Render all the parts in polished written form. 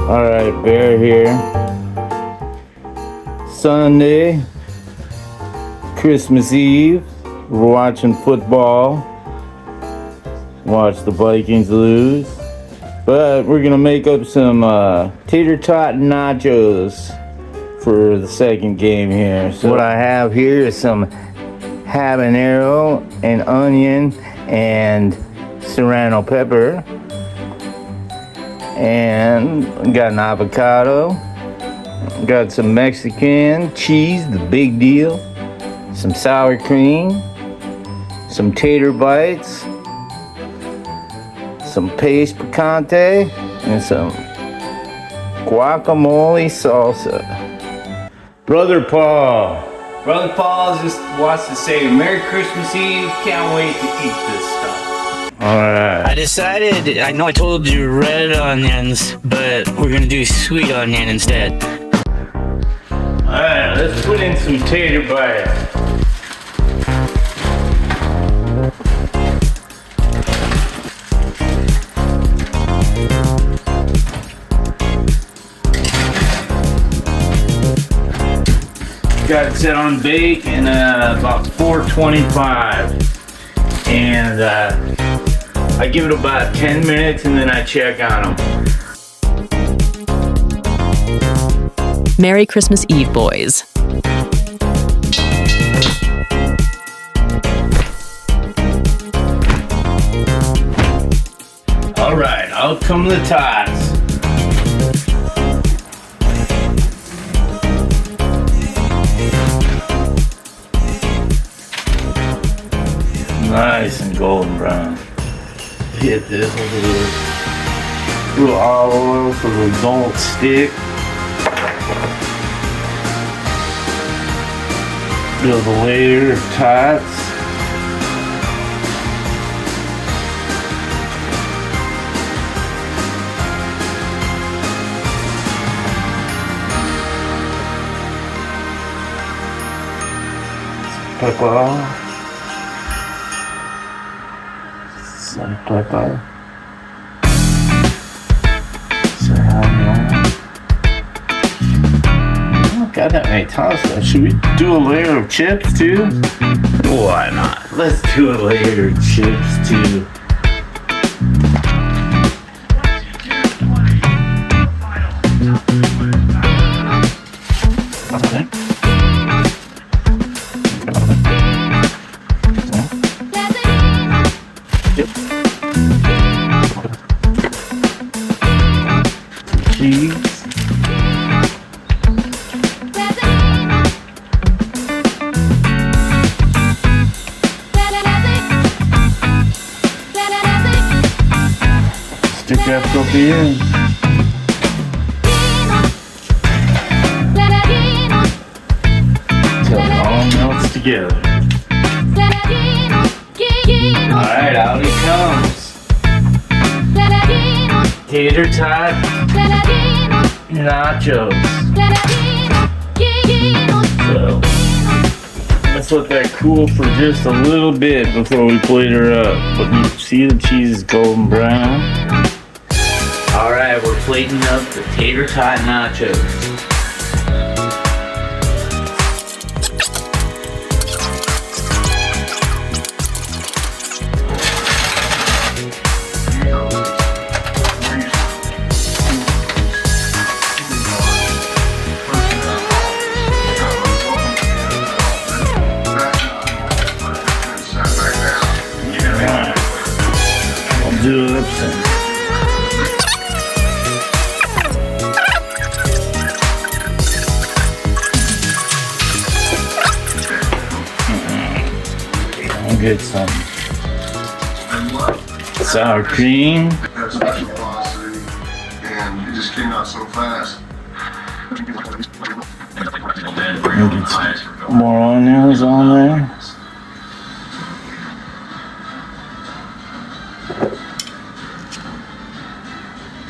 Alright, Bear here. Sunday, Christmas Eve. We're watching football. Watch the Vikings lose. But we're gonna make up some tater tot nachos for the second game here. So what I have here is some habanero and onion and serrano pepper. And got an avocado. Got some Mexican cheese, the big deal. Some sour cream. Some tater bites. Some paste picante. And some guacamole salsa. Brother Paul just wants to say Merry Christmas Eve. Can't wait to eat this stuff. Alright. I decided, I know I told you red onions, but we're gonna do sweet onion instead. Alright, let's put in some tater bites. Got it set on bake in about 425, and I give it about 10 minutes and then I check on them. Merry Christmas Eve, boys. All right, out come the tots. Nice and golden brown. Hit this with a little olive oil so they don't stick. Build a layer of tots. Pepper. Some pepper. Got that many tots. Should we do a layer of chips too? Why not? Let's do a layer of chips too. Okay. Cheese. Stick that puppy in. Till it all melts together. Alright, out it comes. Tater tot nachos. So let's let that cool for just a little bit before we plate her up. But you see the cheese is golden brown. Alright, we're plating up the tater tot nachos. I'll do it up some. I'll get some sour cream. That's such a velocity, and it just came out so fast. I'll get some more onions on there.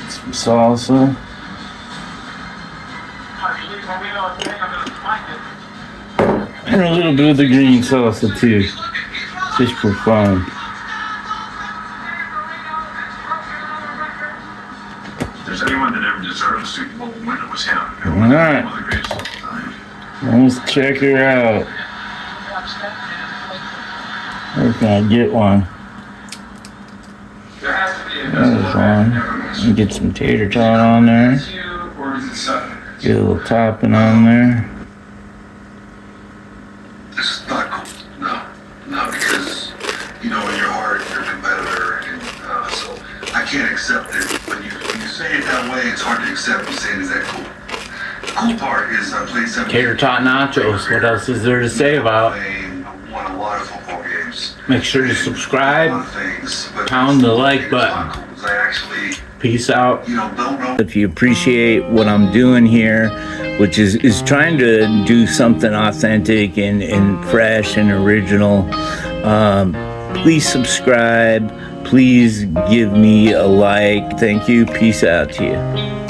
Some salsa. And a little bit of the green salsa too, just for fun. there's anyone that ever deserved a Super Bowl win, it was him. It was Alright. one of the greatest of all time. Let's check her out. Where can I get one? There has to be a There's one. And get some tater tot on there. or is it seven? Get a little topping on there. This is not cool. No, because you know in your heart you're a competitor, and so I can't accept it. When you say it that way, it's hard to accept. You saying is that cool? The cool part is I played 7 Tater tot nachos. What else is there to say about? Won a lot of football games. Make sure to subscribe. A lot of things, but Pound the like it's button. not cool, 'cause I actually, Peace out. don't know. If you appreciate what I'm doing here, which is trying to do something authentic and fresh and original, please subscribe. Please give me a like. Thank you. Peace out to you.